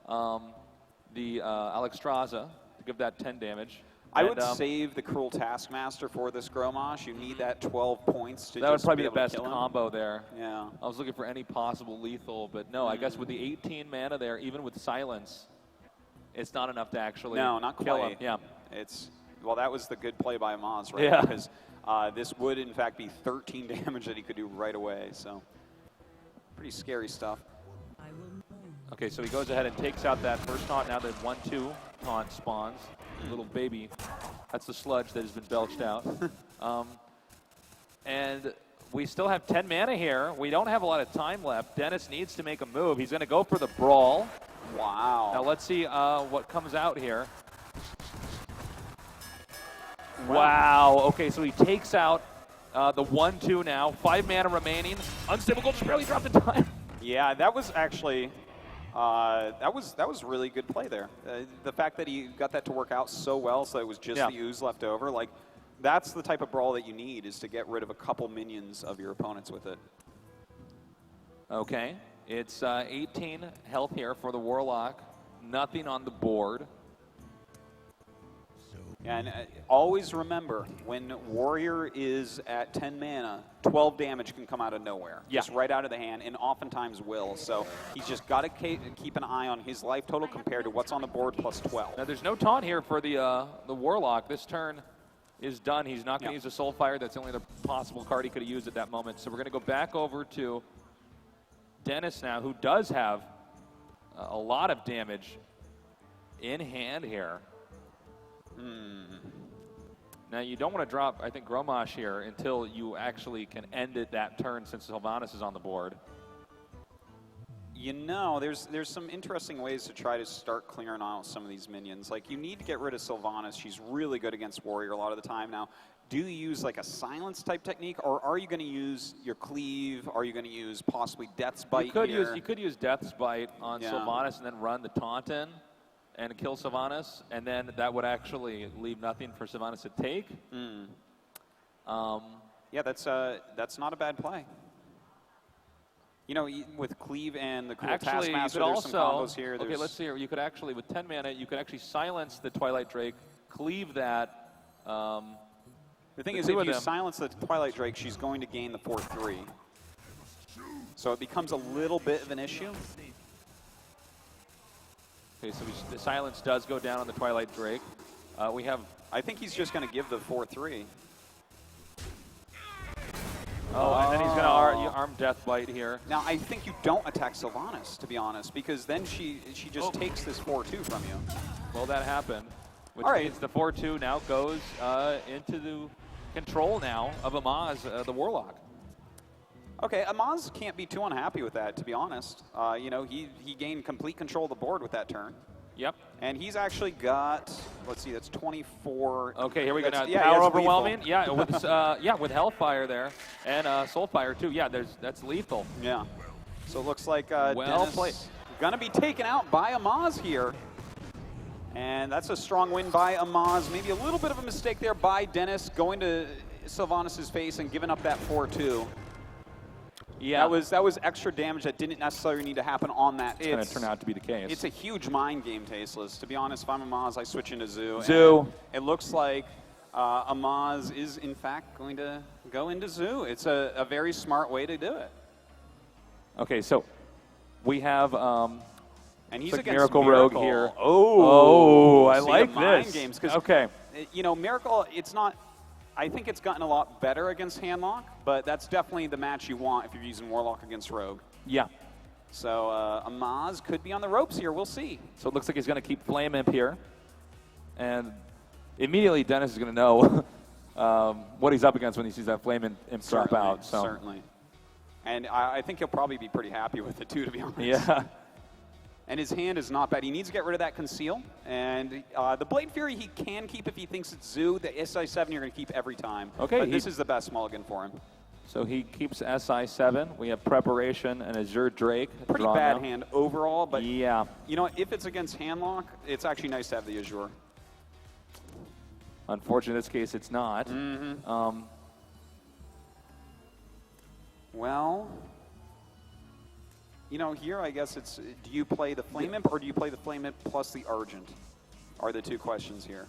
the Alexstrasza to give that 10 damage. I would save the Cruel Taskmaster for this Gromosh. You need that 12 points to that would probably be the best combo there. Yeah. I was looking for any possible lethal, but no, I guess with the 18 mana there, even with Silence, it's not enough to actually kill him. Yeah. Well, that was the good play by Amaz, right? Yeah. Because this would, in fact, be 13 damage that he could do right away. So pretty scary stuff. Okay, so he goes ahead and takes out that first taunt. Now the 1/2 taunt spawns. Little baby. That's the sludge that has been belched out. And we still have 10 mana here. We don't have a lot of time left. Dennis needs to make a move. He's going to go for the Brawl. Wow. Now let's see what comes out here. Wow. Okay, so he takes out the 1/2 now. 5 mana remaining. Unstable Gold just barely dropped the time. Yeah, that was actually that was really good play there. The fact that he got that to work out so well, so it was just the ooze left over. Like, that's the type of brawl that you need, is to get rid of a couple minions of your opponents with it. Okay, it's 18 health here for the Warlock. Nothing on the board. And always remember, when Warrior is at 10 mana, 12 damage can come out of nowhere. Just right out of the hand, and oftentimes will. So he's just got to keep an eye on his life total compared to what's on the board plus 12. Now there's no taunt here for the Warlock. This turn is done. He's not going to use a Soulfire. That's the only other possible card he could have used at that moment. So we're going to go back over to Dennis now, who does have a lot of damage in hand here. Now you don't want to drop, I think, Gromosh here until you actually can end it that turn, since Sylvanas is on the board. You know, there's some interesting ways to try to start clearing out some of these minions. Like, you need to get rid of Sylvanas. She's really good against Warrior a lot of the time. Now, do you use like a silence type technique, or are you going to use your cleave? Are you going to use possibly Death's Bite You could use Death's Bite on Sylvanas and then run the taunt in and kill Sylvanas, and then that would actually leave nothing for Sylvanas to take. Yeah, that's not a bad play. You know, with Cleave and the cool Taskmaster, there's some combos here. Okay, let's see here. You could actually, with 10 mana, you could actually silence the Twilight Drake, cleave that. The thing is, if you silence the Twilight Drake, she's going to gain the 4/3. So it becomes a little bit of an issue. Okay, so the silence does go down on the Twilight Drake. We have... I think he's just going to give the 4/3. Oh, and then he's going to arm Death Bite here. Now, I think you don't attack Sylvanas, to be honest, because then she just takes this 4/2 from you. Well, that happened, which means the 4/2 now goes into the control now of Amaz, the Warlock. Okay, Amaz can't be too unhappy with that, to be honest. You know, he gained complete control of the board with that turn. Yep. And he's actually got, let's see, that's 24. Okay, here we go now. Power overwhelming. Yeah, with Hellfire there and Soulfire too. Yeah, that's lethal. Yeah. So it looks like Dennis gonna be taken out by Amaz here. And that's a strong win by Amaz. Maybe a little bit of a mistake there by Dennis going to Sylvanas' face and giving up that 4/2. Yeah, that was extra damage that didn't necessarily need to happen on that. It's going to turn out to be the case. It's a huge mind game, Tasteless. To be honest, if I'm Amaz, I switch into Zoo. It looks like Amaz is, in fact, going to go into Zoo. It's a very smart way to do it. Okay, so we have and he's against Miracle Rogue here. Oh, I like mind this. Games, okay. You know, Miracle, it's not... I think it's gotten a lot better against Handlock, but that's definitely the match you want if you're using Warlock against Rogue. Yeah. So Amaz could be on the ropes here. We'll see. So it looks like he's going to keep Flame Imp here. And immediately Dennis is going to know what he's up against when he sees that Flame Imp drop out. So. Certainly. And I think he'll probably be pretty happy with it, too, to be honest. Yeah. And his hand is not bad. He needs to get rid of that Conceal. And the Blade Fury he can keep if he thinks it's Zoo. The SI7 you're going to keep every time. Okay. But this is the best mulligan for him. So he keeps SI7. We have Preparation and Azure Drake. Pretty bad hand overall. But yeah. You know, if it's against Handlock, it's actually nice to have the Azure. Unfortunately, in this case, it's not. Well... You know, here I guess it's, do you play the Flame Imp or do you play the Flame Imp plus the Argent? Are the two questions here.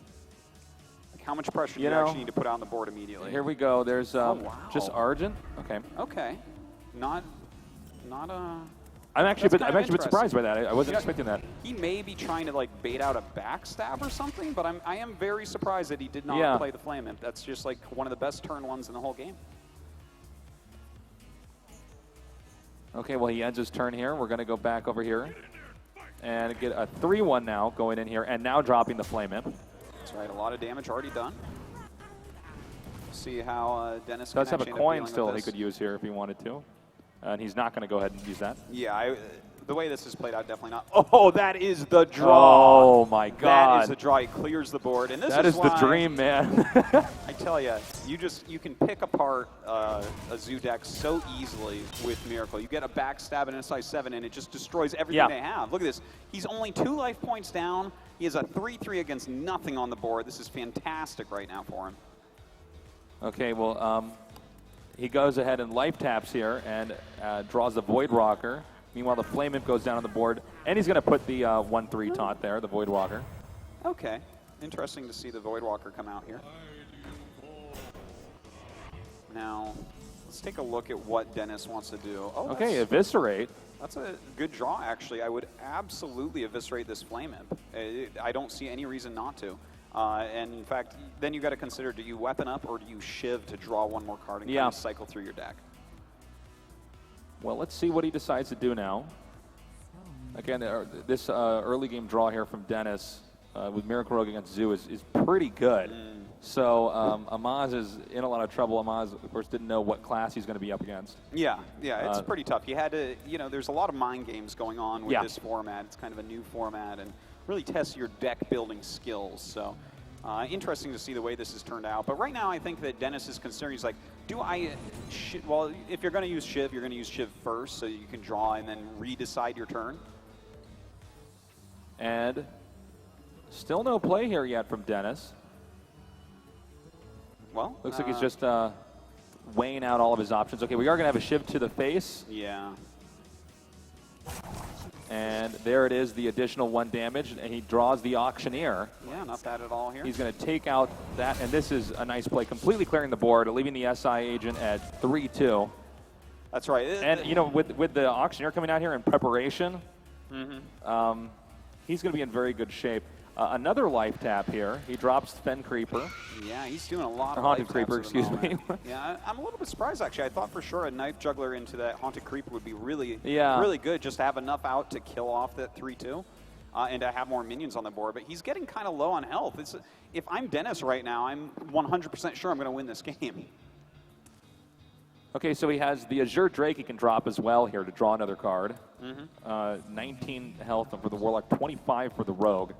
Like how much pressure do you actually need to put on the board immediately? Here we go. There's just Argent. Okay. Okay. Not a... I'm actually a bit surprised by that. I wasn't expecting that. He may be trying to like bait out a backstab or something, but I am very surprised that he did not play the Flame Imp. That's just like one of the best turn ones in the whole game. Okay, well, he ends his turn here. We're going to go back over here and get a 3-1 now going in here and now dropping the Flame Imp. That's right. A lot of damage already done. See how Dennis does have a coin still he could use here if he wanted to. And he's not going to go ahead and use that. Yeah, the way this is played out, definitely not. Oh, that is the draw. Oh, my God. That is the draw. He clears the board. And that is the dream, man. I tell you, you can pick apart a Zoo deck so easily with Miracle. You get a backstab and an SI7, and it just destroys everything they have. Look at this. He's only 2 life points down. He has a 3/3 against nothing on the board. This is fantastic right now for him. Okay, well, he goes ahead and life taps here and draws the Void Walker. Meanwhile, the Flame Imp goes down on the board, and he's going to put the 1/3 taunt there, the Void Walker. Okay. Interesting to see the Void Walker come out here. Now, let's take a look at what Dennis wants to do. Oh, okay, Eviscerate. That's a good draw, actually. I would absolutely eviscerate this Flame Imp. I don't see any reason not to. And in fact, then you got to consider, do you weapon up or do you shiv to draw one more card and kind of cycle through your deck? Well, let's see what he decides to do now. Again, this early game draw here from Dennis with Miracle Rogue against Zoo is pretty good. So Amaz is in a lot of trouble. Amaz, of course, didn't know what class he's going to be up against. Yeah, it's pretty tough. You had to, there's a lot of mind games going on with this format. It's kind of a new format and really tests your deck building skills. So interesting to see the way this has turned out. But right now, I think that Dennis is considering, he's like, well, if you're going to use Shiv, you're going to use Shiv first so you can draw and then redecide your turn. And still no play here yet from Dennis. Well, looks like he's just weighing out all of his options. Okay, we are going to have a Shiv to the face. Yeah. And there it is, the additional 1 damage, and he draws the Auctioneer. Yeah, not bad at all here. He's going to take out that, and this is a nice play, completely clearing the board, leaving the SI agent at 3-2. That's right. And, with the Auctioneer coming out here in preparation, he's going to be in very good shape. Another life tap here. He drops Fen Creeper. Yeah, he's doing a lot of Haunted life Creeper, taps excuse me. Yeah, I'm a little bit surprised, actually. I thought for sure a Knife Juggler into that Haunted Creeper would be really good, just to have enough out to kill off that 3-2 and to have more minions on the board. But he's getting kind of low on health. If I'm Dennis right now, I'm 100% sure I'm going to win this game. Okay, so he has the Azure Drake he can drop as well here to draw another card. 19 health for the Warlock, 25 for the Rogue.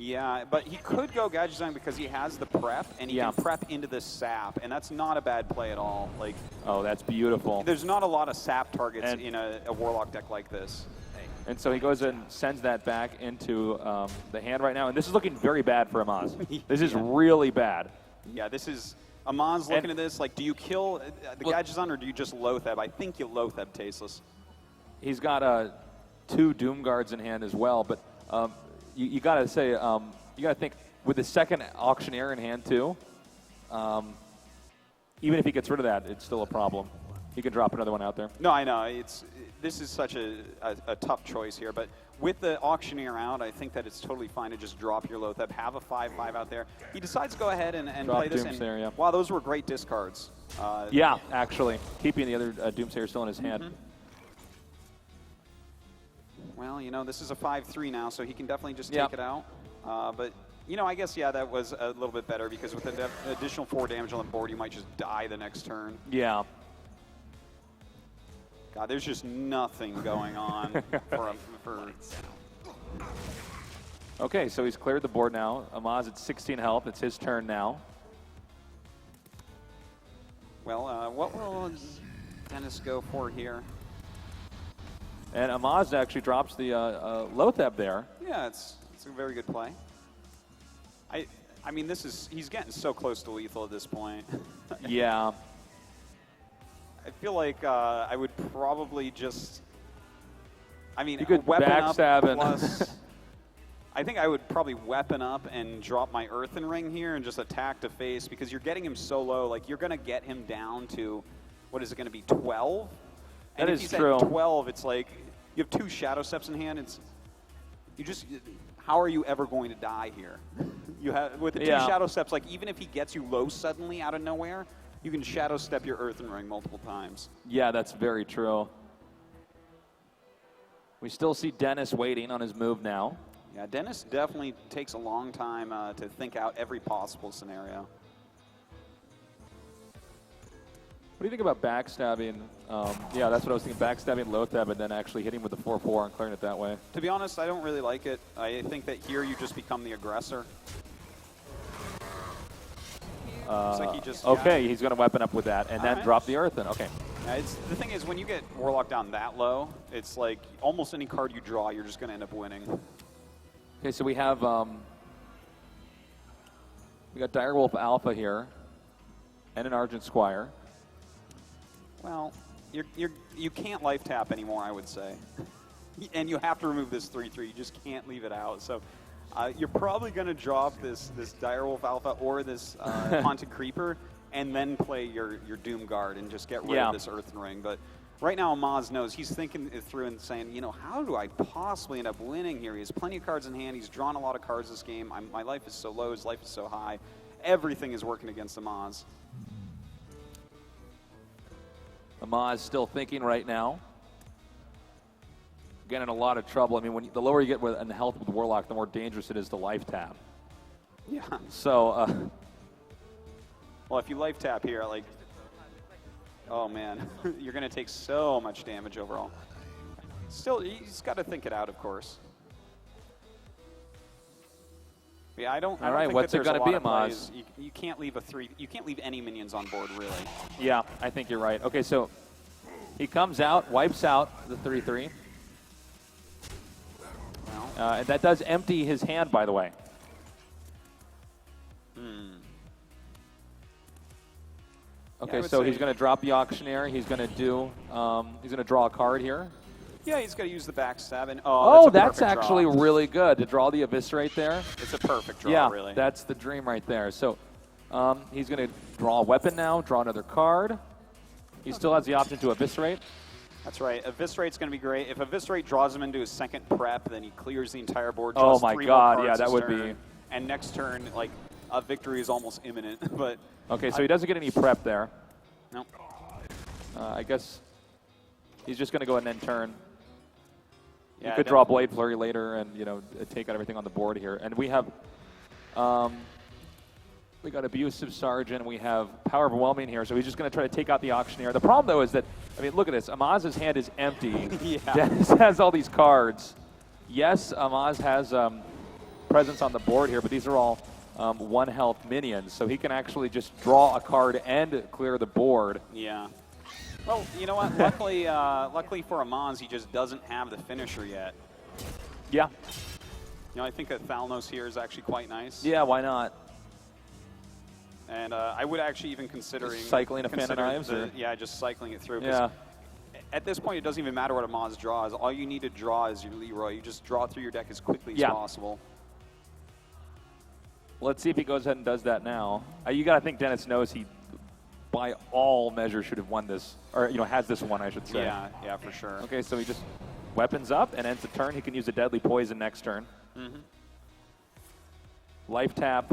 Yeah, but he could go Gadget Design because he has the prep, and he can prep into this sap, and that's not a bad play at all. Like, oh, that's beautiful. There's not a lot of sap targets in a Warlock deck like this. And so he goes and sends that back into the hand right now, and this is looking very bad for Amaz. This is really bad. Yeah, this is... Amaz looking at this, like, do you kill the Gadget Design, or do you just Loatheb? I think you Loatheb Tasteless. He's got 2 Doom Guards in hand as well, but... You got to say, you got to think, with the second Auctioneer in hand, too, even if he gets rid of that, it's still a problem. He can drop another one out there. No, I know. This is such a tough choice here, but with the Auctioneer out, I think that it's totally fine to just drop your Loatheb, have a 5/5 out there. He decides to go ahead and play this. Doomsayer, wow, those were great discards. Yeah, actually. Keeping the other Doomsayer still in his hand. Well, this is a 5-3 now, so he can definitely just take it out. But, I guess, that was a little bit better because with an additional 4 damage on the board, you might just die the next turn. Yeah. God, there's just nothing going on for Okay, so he's cleared the board now. Amaz at 16 health. It's his turn now. Well, what will Dennis go for here? And Amaz actually drops the Loatheb there. Yeah, it's a very good play. I mean, he's getting so close to lethal at this point. Yeah. I feel like I would probably just, you could weapon backstab up plus, I think I would probably weapon up and drop my Earthen Ring here and just attack to face because you're getting him so low. Like, you're going to get him down to, what is it going to be, 12? And if he's at 12, it's like you have 2 Shadow Steps in hand. How are you ever going to die here? With the 2 Shadow Steps, like even if he gets you low suddenly out of nowhere, you can Shadow Step your Earthen Ring multiple times. Yeah, that's very true. We still see Dennis waiting on his move now. Yeah, Dennis definitely takes a long time to think out every possible scenario. What do you think about backstabbing? Yeah, that's what I was thinking, backstabbing Loatheb and then actually hitting with the 4/4 and clearing it that way. To be honest, I don't really like it. I think that here you just become the aggressor. Looks like he just, okay, he's going to weapon up with that and then drop the Earthen. Okay. The thing is, when you get Warlock down that low, it's like almost any card you draw, you're just going to end up winning. Okay, so we have got Direwolf Alpha here and an Argent Squire. Well, you can't life tap anymore, I would say. And you have to remove this 3/3. You just can't leave it out. So you're probably going to drop this Direwolf Alpha or this Haunted Creeper and then play your Doom Guard and just get rid of this Earthen Ring. But right now, Amaz knows. He's thinking it through and saying, how do I possibly end up winning here? He has plenty of cards in hand. He's drawn a lot of cards this game. My life is so low. His life is so high. Everything is working against Amaz. Amaz still thinking right now. Getting in a lot of trouble. I mean, the lower you get in health with Warlock, the more dangerous it is to life tap. Yeah. So Well, if you life tap here, like, oh man, you're going to take so much damage overall. Still, he's got to think it out, of course. Yeah, I don't Alright, think what's that it going to be, Amaz? you can't leave you can't leave any minions on board, really. Yeah, I think you're right. Okay, so he comes out, wipes out the 3-3. Well, and that does empty his hand, by the way. Okay, so he's going to drop the Auctioneer. He's going to do. He's going to draw a card here. Yeah, he's got to use the backstab. And, that's actually really good to draw the Eviscerate there. It's a perfect draw, really. Yeah, that's the dream right there. So he's going to draw a weapon now, draw another card. He still has the option to Eviscerate. That's right. Eviscerate's going to be great. If Eviscerate draws him into his second prep, then he clears the entire board. Oh my God! Yeah, that would be. And next turn, like, a victory is almost imminent. But okay, so he doesn't get any prep there. No. I guess he's just going to go ahead and end turn. Yeah, you could draw Blade Flurry later and, you know, take out everything on the board here. And we have, we got Abusive Sergeant, we have Power Overwhelming here, so he's just going to try to take out the Auctioneer. The problem, though, is that, I mean, look at this. Amaz's hand is empty. Yeah. Dennis has all these cards. Yes, Amaz has presence on the board here, but these are all 1 health minions, so he can actually just draw a card and clear the board. Yeah. Well, you know what? Luckily, luckily for Amaz, he just doesn't have the finisher yet. Yeah. You know, I think a Thalnos here is actually quite nice. Yeah, why not? And I would actually even consider cycling a Fan of Knives? Yeah, just cycling it through. Yeah. At this point, it doesn't even matter what Amaz draws. All you need to draw is your Leroy. You just draw through your deck as quickly as possible. Let's see if he goes ahead and does that now. You got to think Dennis knows he, by all measures, should have won this, or, you know, has this one, I should say. Yeah, yeah, for sure. Okay, so he just weapons up and ends the turn. He can use a Deadly Poison next turn. Mm-hmm. Life tap.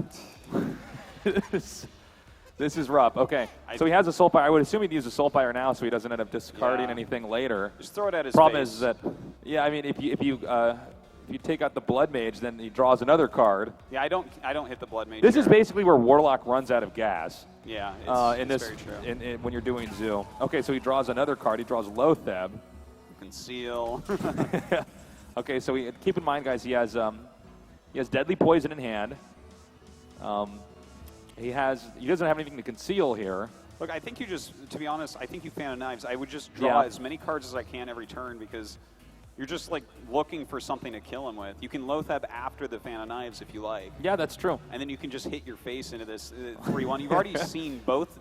This is rough. Okay, so he has a Soulfire. I would assume he'd use a Soulfire now, so he doesn't end up discarding anything later. Just throw it at his Problem face. is that, yeah, I mean, if you take out the Blood Mage, then he draws another card. Yeah, I don't hit the Blood Mage. This is basically where Warlock runs out of gas. Yeah, it's very true. When you're doing Zoo. Okay, so he draws another card. He draws Lotheb. Conceal. Okay, so keep in mind, guys, he has Deadly Poison in hand. He doesn't have anything to conceal here. Look, I think you just, to be honest, I think you Fan of Knives. I would just draw as many cards as I can every turn because you're just like looking for something to kill him with. You can Lotheb after the Fan of Knives if you like. Yeah, that's true. And then you can just hit your face into this 3-1. You've already seen both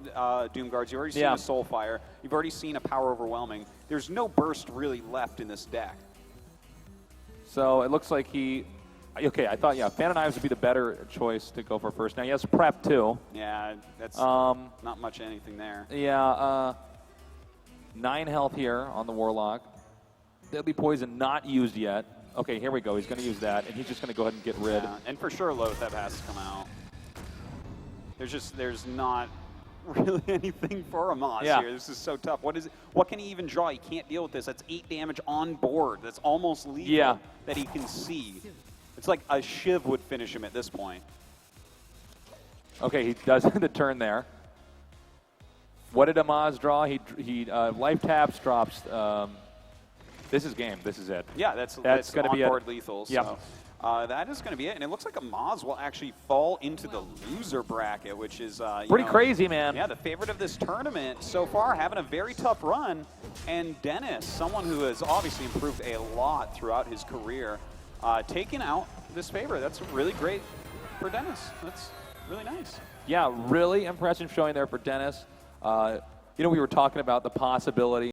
Doom Guards. You've already seen a Soulfire. You've already seen a Power Overwhelming. There's no burst really left in this deck. So it looks like okay, I thought, Fan of Knives would be the better choice to go for first. Now he has Prep too. Yeah, that's not much anything there. Yeah, 9 health here on the Warlock. Deadly Poison not used yet. Okay, here we go. He's going to use that, and he's just going to go ahead and get rid. Yeah, and for sure Lotheb has to come out. There's not really anything for Amaz here. This is so tough. What can he even draw? He can't deal with this. That's 8 damage on board. That's almost lethal that he can see. It's like a Shiv would finish him at this point. Okay, he does the turn there. What did Amaz draw? He life taps, drops. This is game. This is it. Yeah, that's going to be on-board lethal. So that is going to be it. And it looks like Amaz will actually fall into the loser bracket, which is pretty crazy, man. Yeah, the favorite of this tournament so far, having a very tough run. And Dennis, someone who has obviously improved a lot throughout his career, taking out this favorite. That's really great for Dennis. That's really nice. Yeah, really impressive showing there for Dennis. You know, we were talking about the possibility